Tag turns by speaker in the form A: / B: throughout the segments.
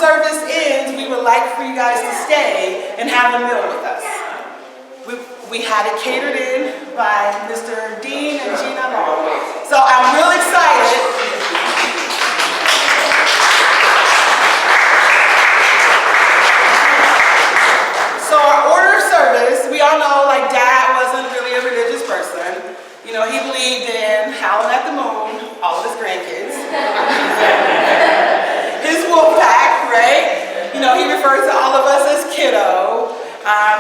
A: service ends, we would like for you guys to stay and have a meal with us. We had it catered in by Mr. Dean and Gina Long. So I'm real excited. So our order of service, we all know like Dad wasn't really a religious person. You know, he believed in howling at the moon, all of his grandkids. His wolf pack, right? You know, he referred to all of us as kiddo.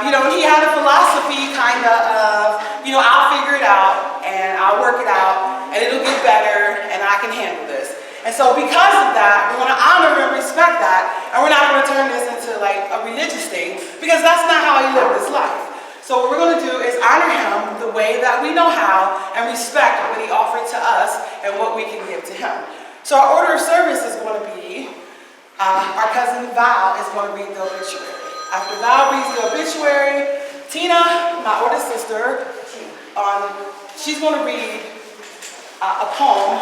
A: You know, he had a philosophy kind of, you know, I'll figure it out and I'll work it out and it'll get better and I can handle this. And so because of that, we want to honor and respect that, and we're not going to turn this into like a religious thing because that's not how he lived his life. So what we're going to do is honor him the way that we know how and respect what he offered to us and what we can give to him. So our order of service is going to be, our cousin Val is going to read the obituary. After Val reads the obituary, Tina, my oldest sister, she's going to read a poem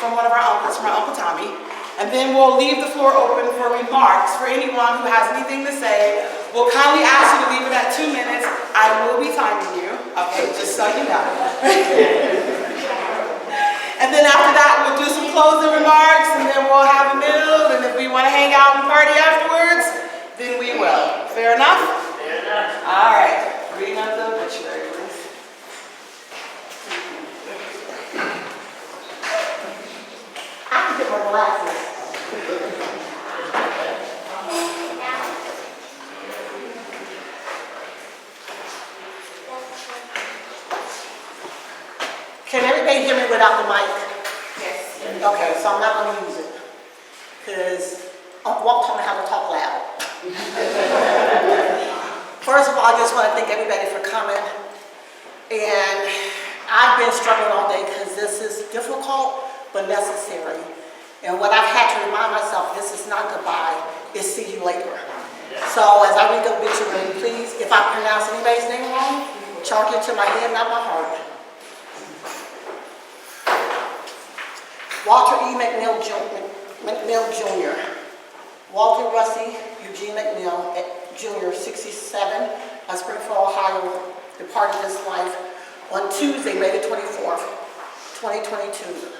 A: from one of our uncles, from our Uncle Tommy, and then we'll leave the floor open for remarks for anyone who has anything to say. We'll kindly ask you to leave it at 2 minutes. I will be timing you, okay, just so you know. And then after that, we'll do some closing remarks, and then we'll have a meal, and if we want to hang out and party afterwards, then we will. Fair enough? Fair enough. All right. Reading out the obituary, please. I can get my glasses. Can everybody hear me without the mic? Yes. Okay, so I'm not going to use it because Walt told me how to talk loud. First of all, I just want to thank everybody for coming. And I've been struggling all day because this is difficult but necessary. And what I've had to remind myself, this is not goodbye, it's see you later. So as I read the obituary, please, if I pronounce anybody's name wrong, charge it to my head, not my heart. Walter E. McNeil Jr. Walter Rusty Eugene McNeil Jr., 67, of Springfield, Ohio, departed this life on Tuesday, May the 24th, 2022.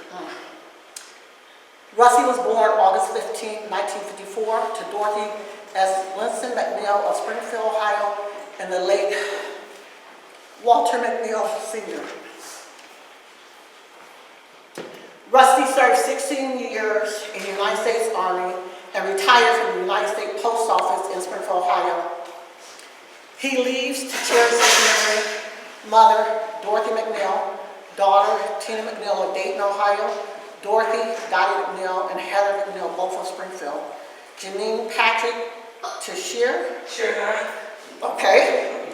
A: Rusty was born August 15, 1954, to Dorothy S. Linson McNeil of Springfield, Ohio, and the late Walter McNeil Sr. Rusty served 16 years in the United States Army and retired from the United States Post Office in Springfield, Ohio. He leaves to cherish his memory, mother, Dorothy McNeil, daughter, Tina McNeil of Dayton, Ohio, Dorothy, Dottie McNeil, and Heather McNeil, both of Springfield. Janine Patrick Tashir. Sure. Okay.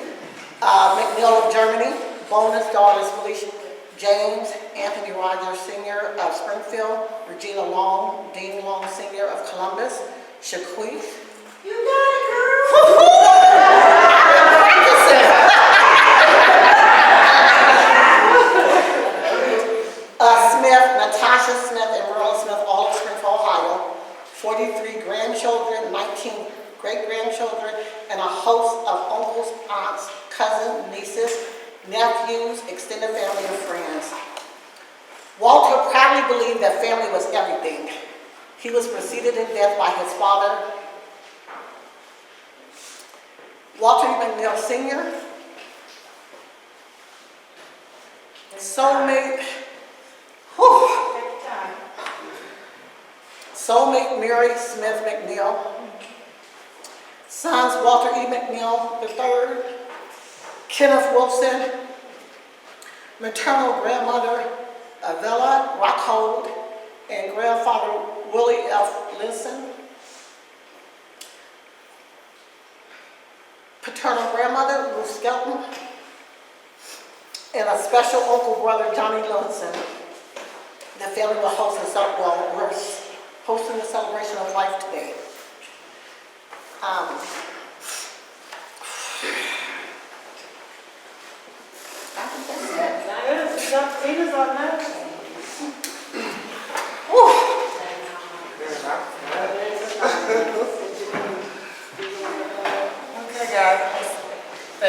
A: McNeil of Germany, bonus daughters, Felicia James, Anthony Rogers Sr. of Springfield, Regina Long, Dean Long Sr. of Columbus, Shaquith. You got it, girl! Smith, Natasha Smith, and Merle Smith, all of Springfield, Ohio. 43 grandchildren, 19 great-grandchildren, and a host of uncles, aunts, cousins, nieces, nephews, extended family, and friends. Walter proudly believed that family was everything. He was preceded in death by his father, Walter McNeil Sr., soulmate Mary Smith McNeil, sons Walter E. McNeil III, Kenneth Wilson, maternal grandmother Avella Rockhold, and grandfather Willie F. Linson, paternal grandmother Ruth Skelton, and a special uncle brother Johnny Linson. The family will host we're hosting the celebration of life today. I think that's it.
B: That is. Tina's on that.
A: Woo.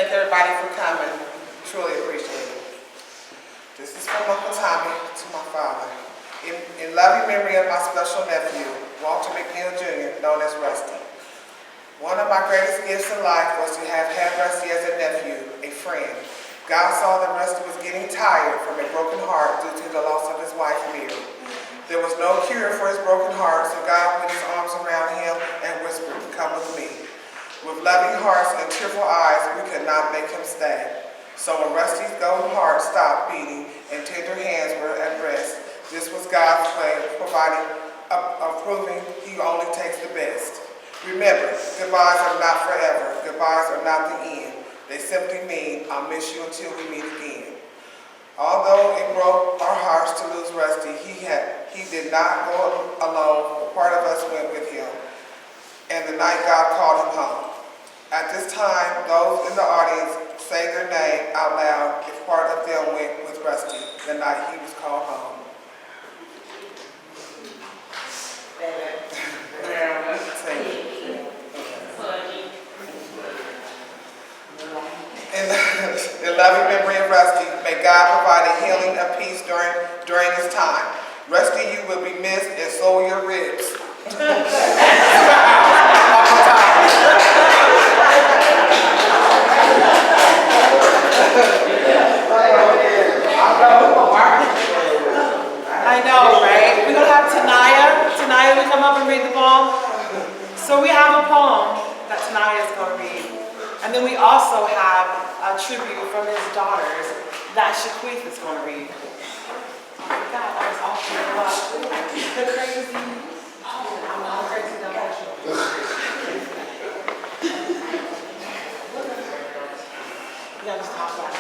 C: Thank everybody for coming. Truly appreciate it. This is from Uncle Tommy to my father. In loving memory of my special nephew, Walter McNeil Jr., known as Rusty. One of my greatest gifts in life was to have had Rusty as a nephew, a friend. God saw that Rusty was getting tired from a broken heart due to the loss of his wife, Mary. There was no cure for his broken heart, so God put his arms around him and whispered, "Come with me." With loving hearts and tearful eyes, we could not make him stay. So when Rusty's golden heart stopped beating and tender hands were at rest, this was God's way of proving he only takes the best. Remember, goodbyes are not forever. Goodbyes are not the end. They simply mean, I'll miss you until we meet again. Although it broke our hearts to lose Rusty, he did not go alone. Part of us went with him. And the night God called him home. At this time, those in the audience say their name out loud if part of them went with Rusty the night he was called home. In loving memory of Rusty, may God provide a healing of peace during this time. Rusty, you will be missed, and so will your ribs.
A: I know, right? We're going to have Tanaya. Tanaya, will come up and read the poem. So we have a poem that Tanaya is going to read. And then we also have a tribute from his daughters that Shaquith is going to read. Oh my God, that was awesome. The crazy. I'm all crazy now. You gotta just talk about it.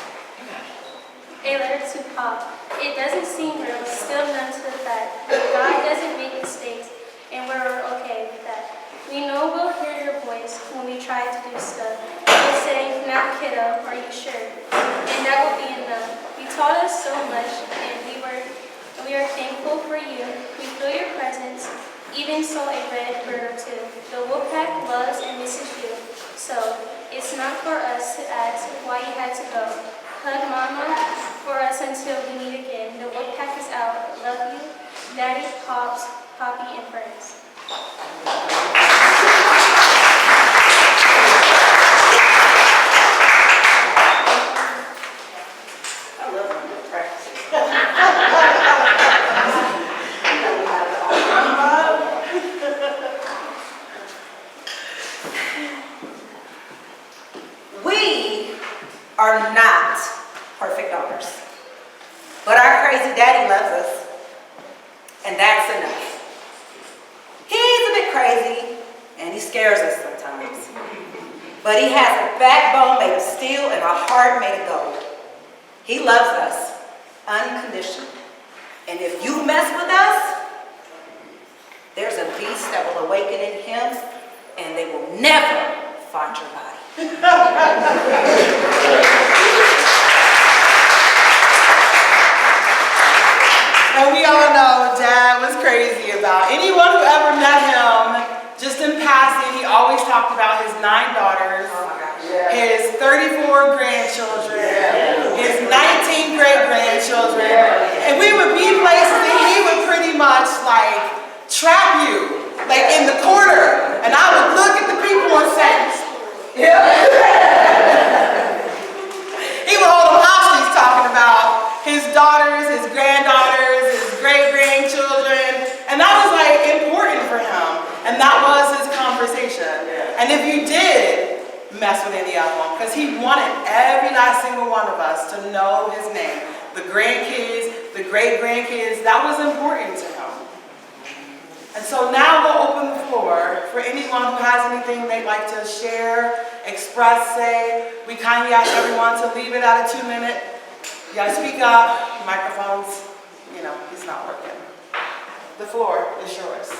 D: A letter to Pop. It doesn't seem real, still none to the fact. God doesn't make mistakes, and we're okay with that. We know we'll hear your voice when we try to do stuff. We'll say, "Now, kiddo, are you sure?" And that will be enough. You taught us so much, and we are thankful for you. We feel your presence, even saw a red bird or two. The Wolfpack loves and misses you, so it's not for us to ask why you had to go. Hug Mama for us until we meet again. The Wolfpack is out. Love you, Daddy, Pops, Poppy, and friends.
E: We are not perfect daughters, but our crazy daddy loves us, and that's enough. He's a bit crazy, and he scares us sometimes, but he has a backbone made of steel and a heart made of gold. He loves us unconditionally, and if you mess with us, there's a beast that will awaken in him, and they will never find your body.
A: And we all know Dad was crazy about anyone who ever met him. Just in passing, he always talked about his 9 daughters, his 34 grandchildren, his 19 great-grandchildren. And we would be places and he would pretty much like trap you, like in the corner. And I would look at the people and say, he would hold them hostage talking about his daughters, his granddaughters, his great-grandchildren. And that was like important for him. And that was his conversation. And if you did mess with any of them, because he wanted every last single one of us to know his name. The grandkids, the great-grandkids, that was important to him. And so now we'll open the floor for anyone who has anything they'd like to share, express, say. We kindly ask everyone to leave it at a 2-minute. You gotta speak up, microphones, it's not working. The floor is yours.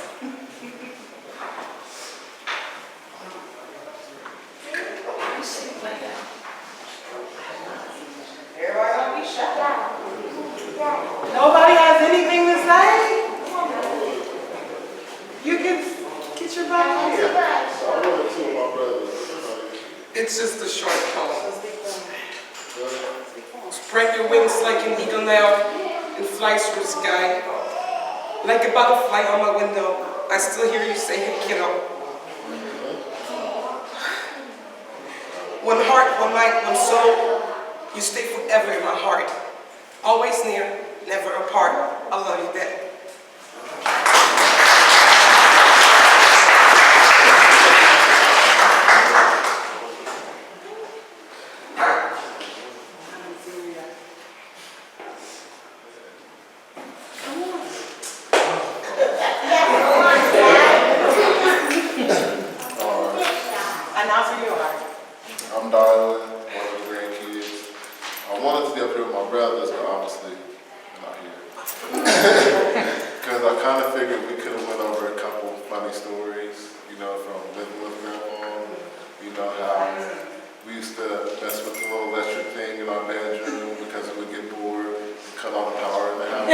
B: Everybody gonna be shut down.
A: Nobody has anything to say? You can get your butt here.
F: It's just a short poem. Spread your wings like an eagle now and fly through the sky. Like a butterfly on my window, I still hear you say, hey kiddo. One heart, one mind, one soul, you stay forever in my heart. Always near, never apart. I love you, Dad.
G: I'm Darwin, one of the grandkids. I wanted to be up here with my brothers, but obviously I'm not here. Because I kind of figured we could have went over a couple funny stories, you know, from living with Grandpa. You know how we used to mess with the little electric thing in our bedroom because we would get bored and cut all the power in the house.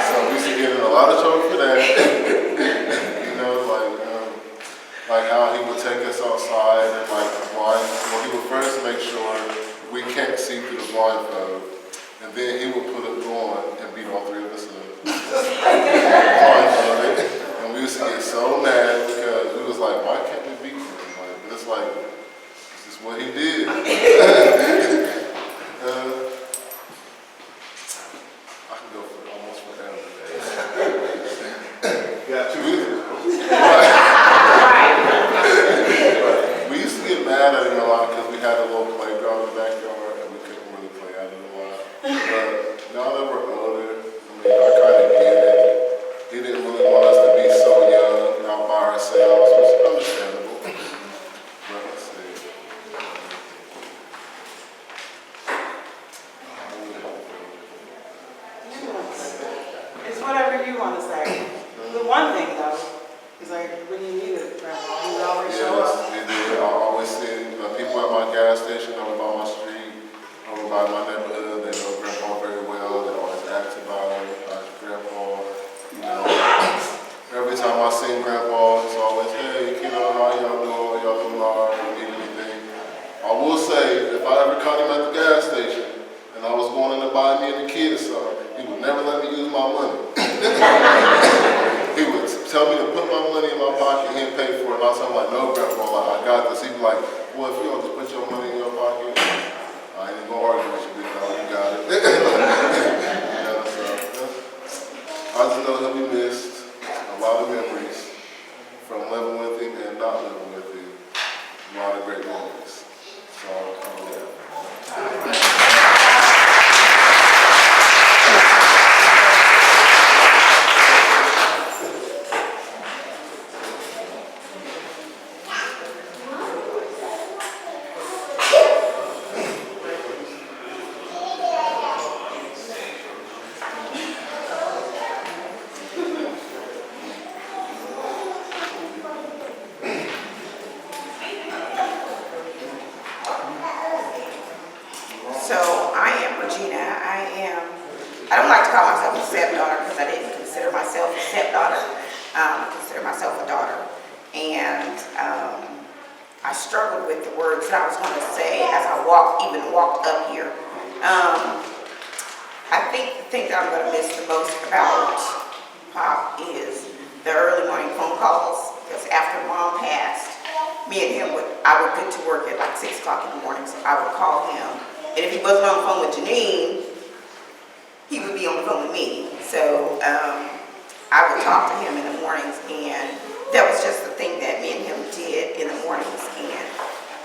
G: So we used to get in a lot of trouble for that. You know, like how he would take us outside and he would first make sure we can't see through the blindfold, and then he would put it on and beat all three of us up. Blindfolded. And we used to get so mad because we was like, why can't we beat him? But it's like, this is what he did. I can go for almost forever. Got you. We used to get mad at him a lot because we had a little playground in the backyard and we couldn't really play at it a lot. But now that we're older, I kind of get it. He didn't really want us to be so young, out by ourselves, which is understandable. But let's see.
A: It's whatever you want to say. The one thing though, is like when you need it, Grandpa, you would always show up.
G: Yes, we did. I always see people at my gas station over by my street, over by my neighborhood. They know Grandpa very well. They always ask about him, Grandpa. You know, every time I see Grandpa, it's always, hey, kiddo, how y'all doing? Y'all doing all right? Need anything? I will say, if I ever caught him at the gas station and I was going in to buy me and the kids something, he would never let me use my money. He would tell me to put my money in my pocket, he'd pay for it, and I'll tell him like, no, Grandpa, I got this. He'd be like, well, if you don't just put your money in your pocket, I ain't even gonna argue with you, big dog, you got it. Yeah, so, I just know he'll be missed. A lot of memories from living with him and not living with him. A lot of great moments. So, yeah.
E: So I am Regina. I don't like to call myself a stepdaughter because I didn't consider myself a stepdaughter. I consider myself a daughter. And I struggled with the words that I was going to say as I walked up here. I think the thing that I'm going to miss the most about Pop is the early morning phone calls. Because after Mom passed, me and him I would get to work at like 6 o'clock in the morning, so I would call him. And if he wasn't on the phone with Janine, he would be on the phone with me. So I would talk to him in the mornings, and that was just the thing that me and him did in the mornings. And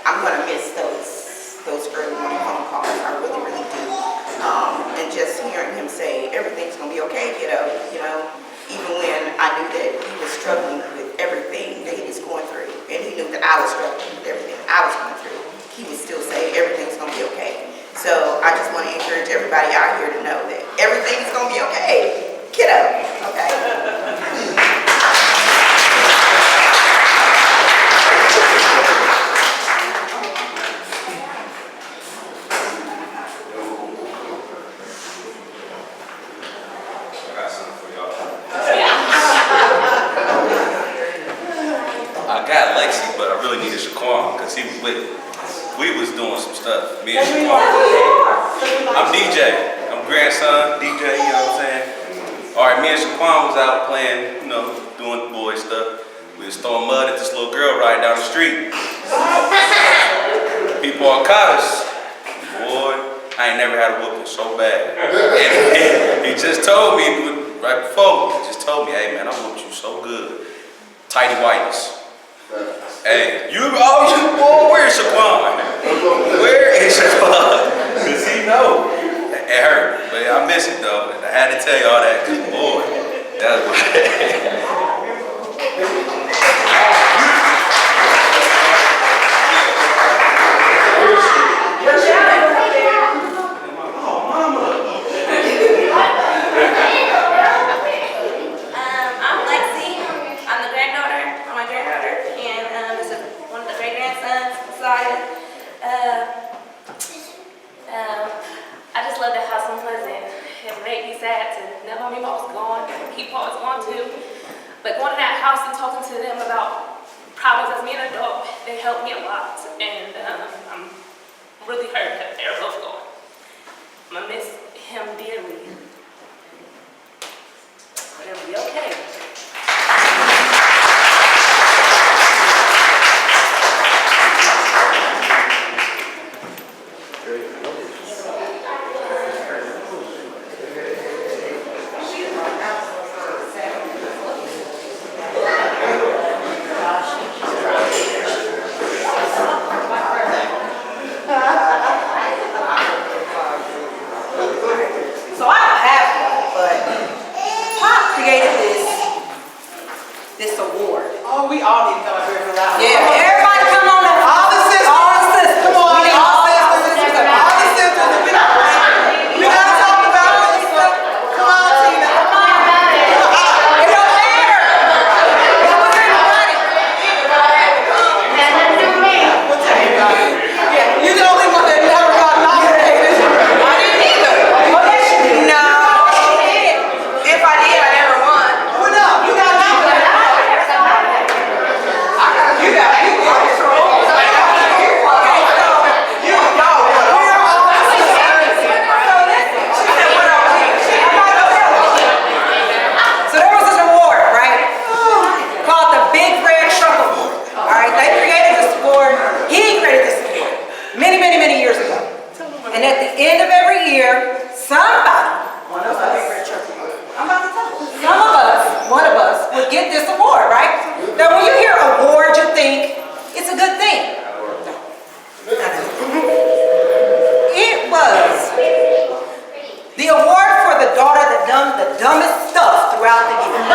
E: I'm gonna miss those early morning phone calls. I really, really do. And just hearing him say, everything's gonna be okay, kiddo, you know, even when I knew that he was struggling with everything that he was going through, and he knew that I was struggling with everything I was going through, he would still say, everything's gonna be okay. So I just want to encourage everybody out here to know that everything's going to be okay. Kiddo, okay?
H: I got something for y'all. I got Lexi, but I really need to Shaquan, because he was with me. We was doing some stuff. Me and
A: That's who you
H: Shaquan.
A: are.
H: I'm DJ. I'm grandson, DJ, you know what I'm saying? All right, me and Shaquan was out playing, you know, doing boy stuff. We was throwing mud at this little girl riding down the street. People all caught us. Boy, I ain't never had a whooping so bad. And he just told me, right before, he just told me, hey man, I whooped you so good. Tidy whities. Hey, boy, where's Shaquan? Where is Shaquan? Cause he know. It hurt, but I miss it though. I had to tell you all that, cause boy, that was
B: I'm Lexi. I'm the granddaughter. I'm my granddaughter, and this is one of the great grandsons, Messiah. I just love that house in Pleasant. It made me sad to know how many was gone, keep was gone too. But going to that house and talking to them about problems as me and an adult, they helped me a lot, and I'm really hurt that they're both gone. I'm gonna miss him dearly. But it'll be okay.
E: So I don't have one, but Pop created this award.
A: Oh, we all need to come up here for that.
E: Yeah, everybody come on up.
A: All the sisters.
E: All the sisters.
A: Come on,
E: We need
A: all
E: all
A: the
E: the
A: sisters.
E: sisters.
A: All the sisters. We gotta talk about this stuff. Come on, Tina.
E: It don't matter. It was in the money.
A: We'll tell you about it. Yeah, you're the only one that never got nominated.
B: I didn't either.
E: Oh, yes, you did.
B: No. If I did, I never won.
A: Well, no, you got nominated. You got
E: So there was this award, right? Called the Big Red Truck Award. All right, they created this award. He created this award many, many, many years ago. And at the end of every year, somebody, one of us, would get this award, right? Now, when you hear award, you think it's a good thing. It was the award for the daughter that done the dumbest stuff throughout the year.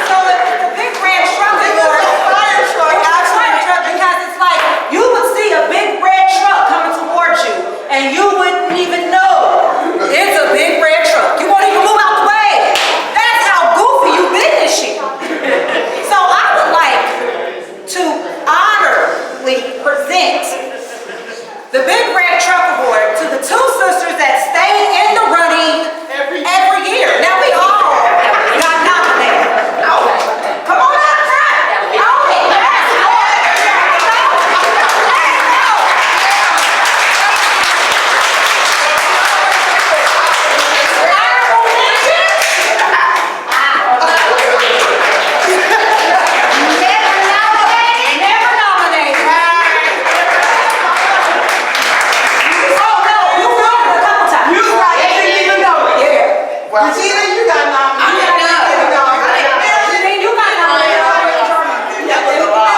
E: So the Big Red Truck Award, because it's like you would see a big red truck coming towards you, and you wouldn't even know it's a big red truck. You won't even move out the way. That's how goofy you've been this year. So I would like to honorably present the Big Red Truck Award to the two sisters that stay in the running every year. Now we all got nominated. Come on out front. Okay, let's go. Never nominated. Oh no, you won a couple times.
A: You right, you didn't even know it.
E: Yeah.
A: Regina, you got nominated.
E: You got nominated.
A: That was a lot.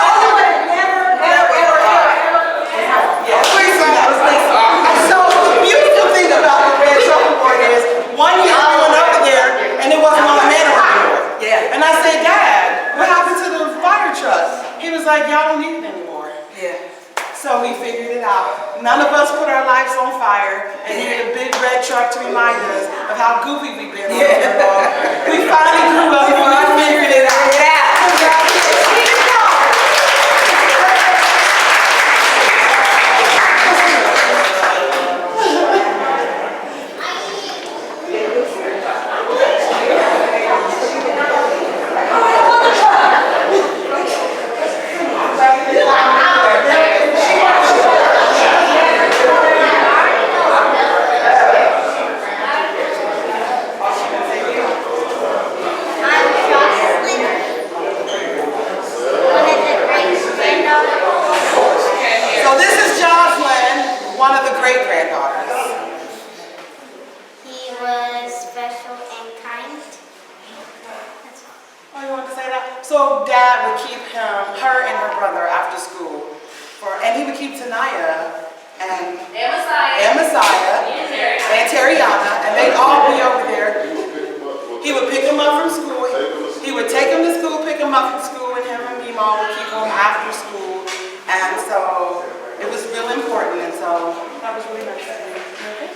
A: So the beautiful thing about the Red Truck Award is, one year we went over there and it wasn't on the manor anymore.
E: Yeah.
A: And I said, Dad, what happened to the fire truck? He was like, y'all don't need it anymore.
E: Yeah.
A: So we figured it out. None of us put our lives on fire, and needed a big red truck to remind us of how goofy we've been all year long. We finally grew up and we figured it out. would keep her and her brother after school. And he would keep Tanaya and Messiah and Tariana, and they'd all be over there. He would pick them up from school. He would take them to school, pick them up from school, and him and Mimo would keep them after school. And so it was real important, and so that was really nice. Okay.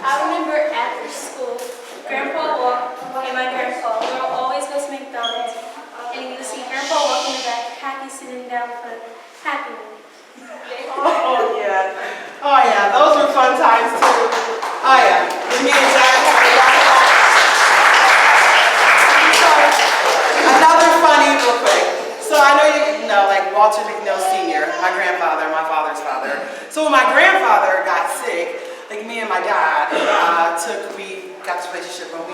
D: I remember after school, Grandpa and my grandpa, we would always go to McDonald's, and you would see Grandpa walking in the back, Happy sitting down for Happy Meal.
A: Oh yeah, those were fun times too. Oh yeah, with me and Jack had a lot of another funny real quick. So I know you know, like Walter McNeil Sr., my grandfather, my father's father. So when my grandfather got sick, like me and my dad we got this relationship when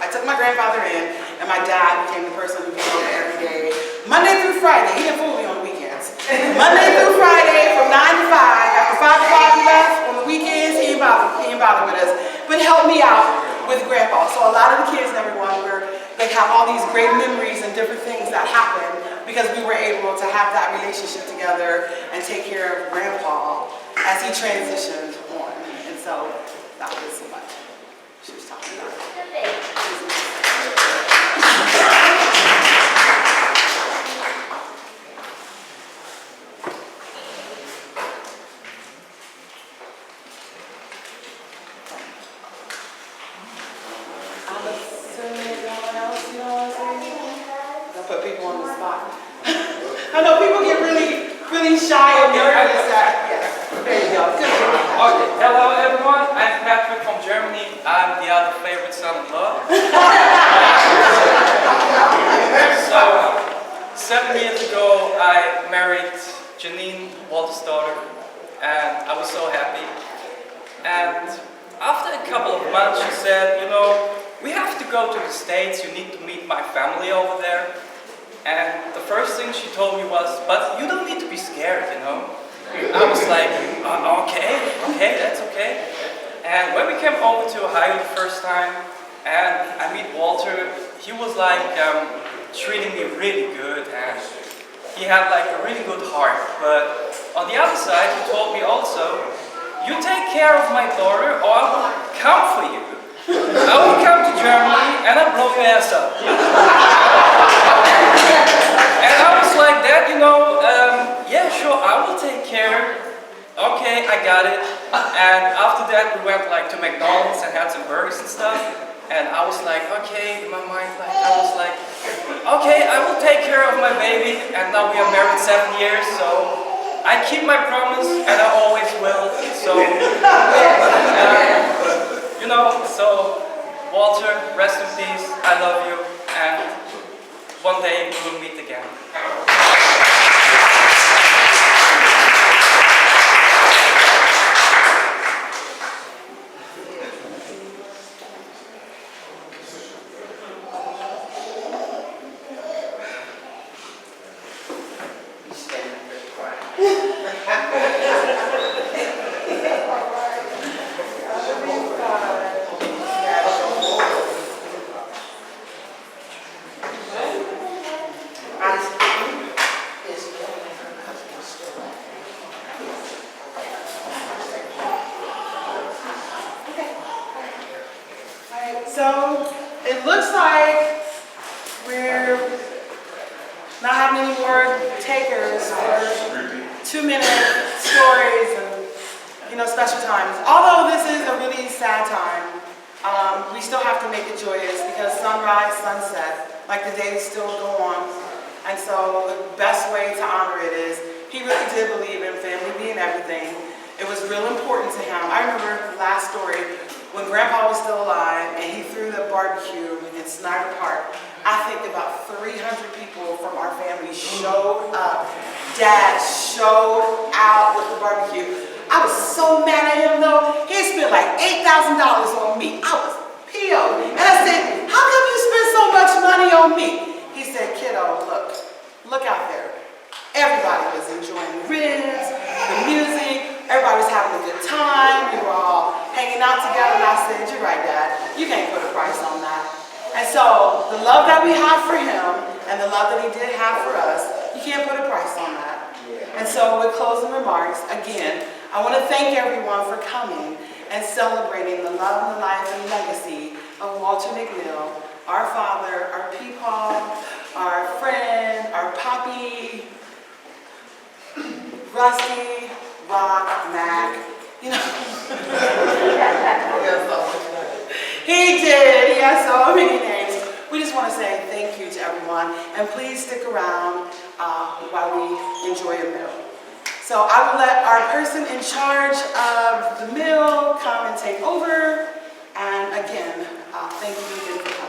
A: I took my grandfather in, and my dad became the person who came over every day, Monday through Friday. He didn't fool me on the weekends. Monday through Friday from 9 to 5. After 5 o'clock he left. On the weekends he didn't bother with us, but helped me out with Grandpa. So a lot of the kids and everyone they have all these great memories and different things that happened because we were able to have that relationship together and take care of Grandpa as he transitioned on. And so that was what she was talking about. I'm assuming no one else, you know what I'm saying? I'll put people on the spot. I know people get really, really shy and nervous. Yes, there you go. Good job.
I: Okay, hello everyone, I'm Patrick from Germany. I'm the other favorite son-in-law. So, 7 years ago I married Janine, Walter's daughter, and I was so happy. And after a couple of months she said, you know, we have to go to the States, you need to meet my family over there. And the first thing she told me was, but you don't need to be scared, you know. I was like, okay, that's okay. And when we came over to Ohio the first time, and I meet Walter, he was like treating me really good, and he had like a really good heart. But on the other side, he told me also, you take care of my daughter or I will come for you. I will come to Germany and I'll blow your ass up. And I was like that, you know, yeah, sure, I will take care. Okay, I got it. And after that, we went like to McDonald's and had some burgers and stuff. And I was like, okay, in my mind, like, I was like, okay, I will take care of my baby. And now we are married 7 years, so I keep my promise and I always will. So, you know, so Walter, rest in peace. I love you. And one day we will meet again.
A: So it looks like we're not having any more takers for 2-minute stories and, you know, special times. Although this is a really sad time, we still have to make it joyous because sunrise, sunset, like the days still go on. And so the best way to honor it is he really did believe in family being everything. It was real important to him. I remember the last story when Grandpa was still alive and he threw the barbecue in Snyder Park, I think about 300 people from our family showed up. Dad showed out with the barbecue. I was so mad at him though. He spent like $8,000 on me. I was PO. And I said, how come you spend so much money on me? He said, kiddo, look out there. Everybody was enjoying the ribs, the music, everybody was having a good time. We were all hanging out together and I said, you're right, Dad. You can't put a price on that. And so the love that we have for him and the love that he did have for us, you can't put a price on that. And so with closing remarks, again, I want to thank everyone for coming and celebrating the love and the life and legacy of Walter McNeil, our father, our peepaw, our friend, our poppy, Rusty, Rock, Mac, you know. He did, he has so many names. We just want to say thank you to everyone, and please stick around while we enjoy a meal. So I will let our person in charge of the meal come and take over. And again, thank you again for